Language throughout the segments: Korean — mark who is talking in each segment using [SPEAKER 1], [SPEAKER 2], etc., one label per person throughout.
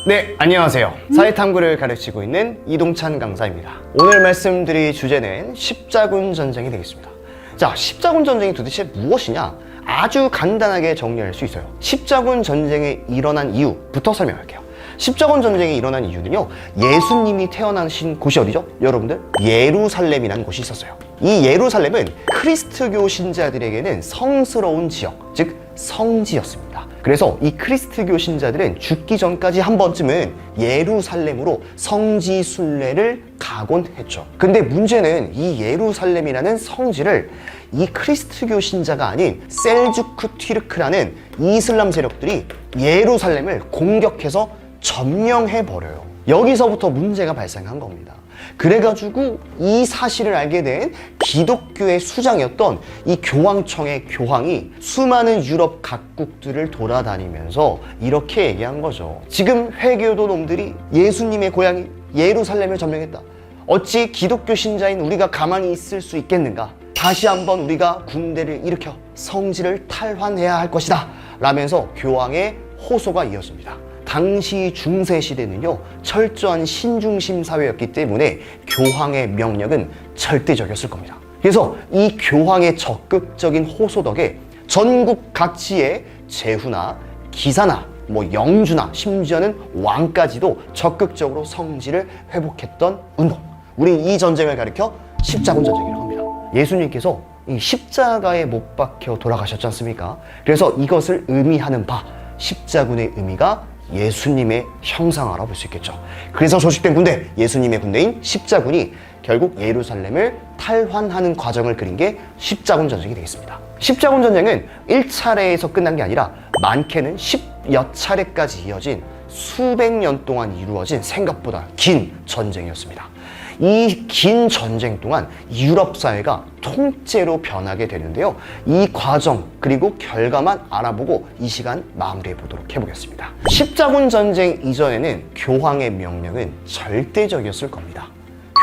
[SPEAKER 1] 네, 안녕하세요. 사회탐구를 가르치고 있는 이동찬 강사입니다. 오늘 말씀드릴 주제는 십자군 전쟁이 되겠습니다. 자, 십자군 전쟁이 도대체 무엇이냐? 아주 간단하게 정리할 수 있어요. 십자군 전쟁이 일어난 이유부터 설명할게요. 십자군 전쟁이 일어난 이유는요, 예수님이 태어나신 곳이 어디죠? 여러분들, 예루살렘이라는 곳이 있었어요. 이 예루살렘은 크리스트교 신자들에게는 성스러운 지역, 즉 성지였습니다. 그래서 이 크리스트교 신자들은 죽기 전까지 한 번쯤은 예루살렘으로 성지 순례를 가곤 했죠. 근데 문제는 이 예루살렘이라는 성지를 이 크리스트교 신자가 아닌 셀주크 튀르크라는 이슬람 세력들이 예루살렘을 공격해서 점령해버려요. 여기서부터 문제가 발생한 겁니다. 그래가지고 이 사실을 알게 된 기독교의 수장이었던 이 교황청의 교황이 수많은 유럽 각국들을 돌아다니면서 이렇게 얘기한 거죠. 지금 회교도 놈들이 예수님의 고향인 예루살렘을 점령했다. 어찌 기독교 신자인 우리가 가만히 있을 수 있겠는가? 다시 한번 우리가 군대를 일으켜 성지를 탈환해야 할 것이다 라면서 교황의 호소가 이어집니다. 당시 중세시대는요, 철저한 신중심 사회였기 때문에 교황의 명령은 절대적이었을 겁니다. 그래서 이 교황의 적극적인 호소 덕에 전국 각지의 제후나 기사나 영주나 심지어는 왕까지도 적극적으로 성지를 회복했던 운동, 우린 이 전쟁을 가리켜 십자군 전쟁이라고 합니다. 예수님께서 이 십자가에 못 박혀 돌아가셨지 않습니까? 그래서 이것을 의미하는 바 십자군의 의미가 예수님의 형상화라 볼 수 있겠죠. 그래서 조직된 군대, 예수님의 군대인 십자군이 결국 예루살렘을 탈환하는 과정을 그린 게 십자군 전쟁이 되겠습니다. 십자군 전쟁은 1차례에서 끝난 게 아니라 많게는 10여 차례까지 이어진 수백 년 동안 이루어진 생각보다 긴 전쟁이었습니다. 이 긴 전쟁 동안 유럽 사회가 통째로 변하게 되는데요. 이 과정 그리고 결과만 알아보고 이 시간 마무리해 보도록 해보겠습니다. 십자군 전쟁 이전에는 교황의 명령은 절대적이었을 겁니다.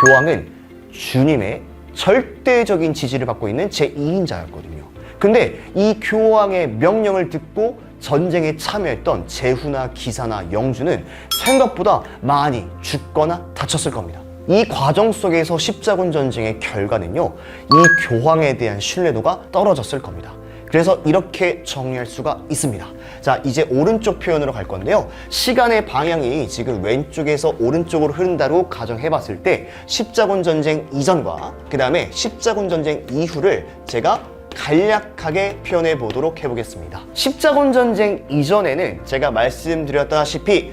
[SPEAKER 1] 교황은 주님의 절대적인 지지를 받고 있는 제2인자였거든요. 근데 이 교황의 명령을 듣고 전쟁에 참여했던 제후나 기사나 영주는 생각보다 많이 죽거나 다쳤을 겁니다. 이 과정 속에서 십자군 전쟁의 결과는요, 이 교황에 대한 신뢰도가 떨어졌을 겁니다. 그래서 이렇게 정리할 수가 있습니다. 자, 이제 오른쪽 표현으로 갈 건데요. 시간의 방향이 지금 왼쪽에서 오른쪽으로 흐른다고 가정해 봤을 때 십자군 전쟁 이전과 그 다음에 십자군 전쟁 이후를 제가 간략하게 표현해 보도록 해보겠습니다. 십자군 전쟁 이전에는 제가 말씀드렸다시피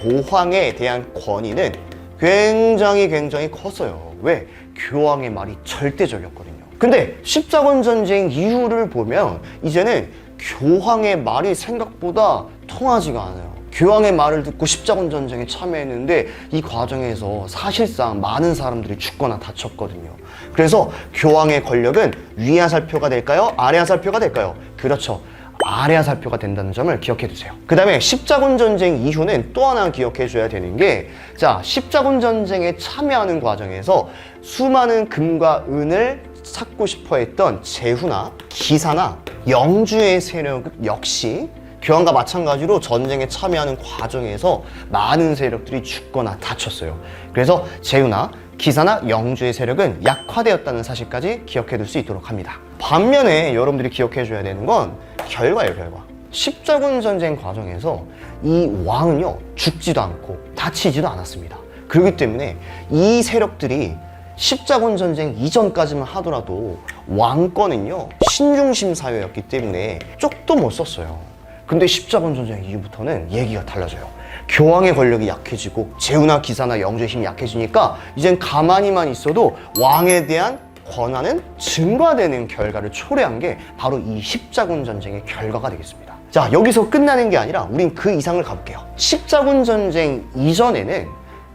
[SPEAKER 1] 교황에 대한 권위는 굉장히 컸어요. 왜? 교황의 말이 절대적이었거든요. 근데 십자군 전쟁 이후를 보면 이제는 교황의 말이 생각보다 통하지가 않아요. 교황의 말을 듣고 십자군 전쟁에 참여했는데 이 과정에서 사실상 많은 사람들이 죽거나 다쳤거든요. 그래서 교황의 권력은 위 하살표가 될까요? 아래 하살표가 될까요? 그렇죠. 아래 하살표가 된다는 점을 기억해 두세요. 그 다음에 십자군 전쟁 이후는 또 하나 기억해 줘야 되는 게, 자, 십자군 전쟁에 참여하는 과정에서 수많은 금과 은을 찾고 싶어 했던 제후나 기사나 영주의 세력 역시 교황과 마찬가지로 전쟁에 참여하는 과정에서 많은 세력들이 죽거나 다쳤어요. 그래서 제후나 기사나 영주의 세력은 약화되었다는 사실까지 기억해 둘 수 있도록 합니다. 반면에 여러분들이 기억해 줘야 되는 건 결과예요, 결과. 십자군 전쟁 과정에서 이 왕은요, 죽지도 않고 다치지도 않았습니다. 그렇기 때문에 이 세력들이 십자군 전쟁 이전까지만 하더라도 왕권은요, 신중심 사회였기 때문에 쪽도 못 썼어요. 근데 십자군 전쟁 이후부터는 얘기가 달라져요. 교황의 권력이 약해지고 제후나 기사나 영주의 힘이 약해지니까 이젠 가만히만 있어도 왕에 대한 권한은 증가되는 결과를 초래한 게 바로 이 십자군 전쟁의 결과가 되겠습니다. 자, 여기서 끝나는 게 아니라 우린 그 이상을 가볼게요. 십자군 전쟁 이전에는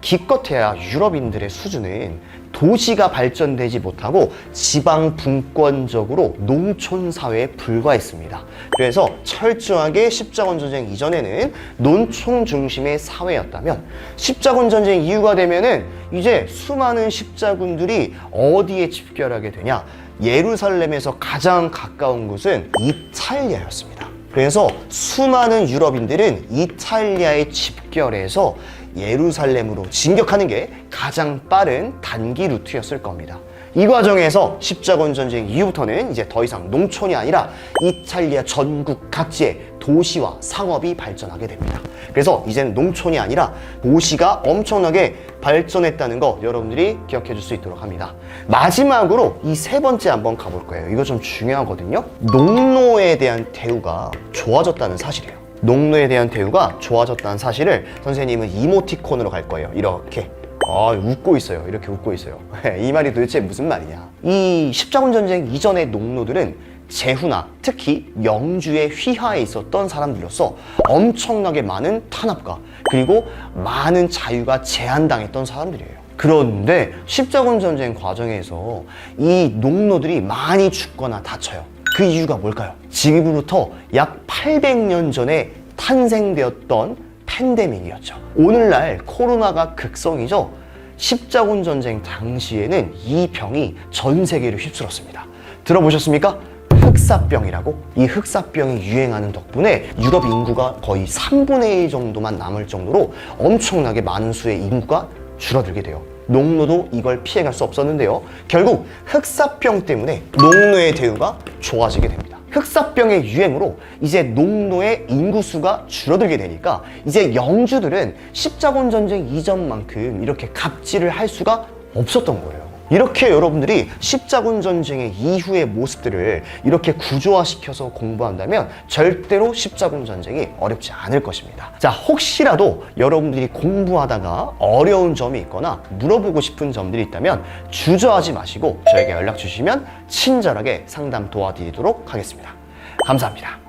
[SPEAKER 1] 기껏해야 유럽인들의 수준은 도시가 발전되지 못하고 지방 분권적으로 농촌 사회에 불과했습니다. 그래서 철저하게 십자군 전쟁 이전에는 농촌 중심의 사회였다면 십자군 전쟁 이후가 되면은 이제 수많은 십자군들이 어디에 집결하게 되냐? 예루살렘에서 가장 가까운 곳은 이탈리아였습니다. 그래서 수많은 유럽인들은 이탈리아에 집결해서 예루살렘으로 진격하는 게 가장 빠른 단기 루트였을 겁니다. 이 과정에서 십자군 전쟁 이후부터는 이제 더 이상 농촌이 아니라 이탈리아 전국 각지의 도시와 상업이 발전하게 됩니다. 그래서 이제는 농촌이 아니라 도시가 엄청나게 발전했다는 거 여러분들이 기억해 줄 수 있도록 합니다. 마지막으로 이 세 번째 한번 가볼 거예요. 이거 좀 중요하거든요. 농노에 대한 대우가 좋아졌다는 사실이에요. 농노에 대한 대우가 좋아졌다는 사실을 선생님은 이모티콘으로 갈 거예요. 이렇게. 웃고 있어요. 이렇게 웃고 있어요. 이 말이 도대체 무슨 말이냐. 이 십자군 전쟁 이전의 농노들은 제후나 특히 영주의 휘하에 있었던 사람들로서 엄청나게 많은 탄압과 그리고 많은 자유가 제한당했던 사람들이에요. 그런데 십자군 전쟁 과정에서 이 농노들이 많이 죽거나 다쳐요. 그 이유가 뭘까요? 지금으로부터 약 800년 전에 탄생되었던 팬데믹이었죠. 오늘날 코로나가 극성이죠. 십자군 전쟁 당시에는 이 병이 전 세계를 휩쓸었습니다. 들어보셨습니까? 흑사병이라고. 이 흑사병이 유행하는 덕분에 유럽 인구가 거의 3분의 1 정도만 남을 정도로 엄청나게 많은 수의 인구가 줄어들게 돼요. 농노도 이걸 피해갈 수 없었는데요. 결국 흑사병 때문에 농노의 대우가 좋아지게 됩니다. 흑사병의 유행으로 이제 농노의 인구수가 줄어들게 되니까 이제 영주들은 십자군 전쟁 이전만큼 이렇게 갑질을 할 수가 없었던 거예요. 이렇게 여러분들이 십자군 전쟁의 이후의 모습들을 이렇게 구조화시켜서 공부한다면 절대로 십자군 전쟁이 어렵지 않을 것입니다. 자, 혹시라도 여러분들이 공부하다가 어려운 점이 있거나 물어보고 싶은 점들이 있다면 주저하지 마시고 저에게 연락 주시면 친절하게 상담 도와드리도록 하겠습니다. 감사합니다.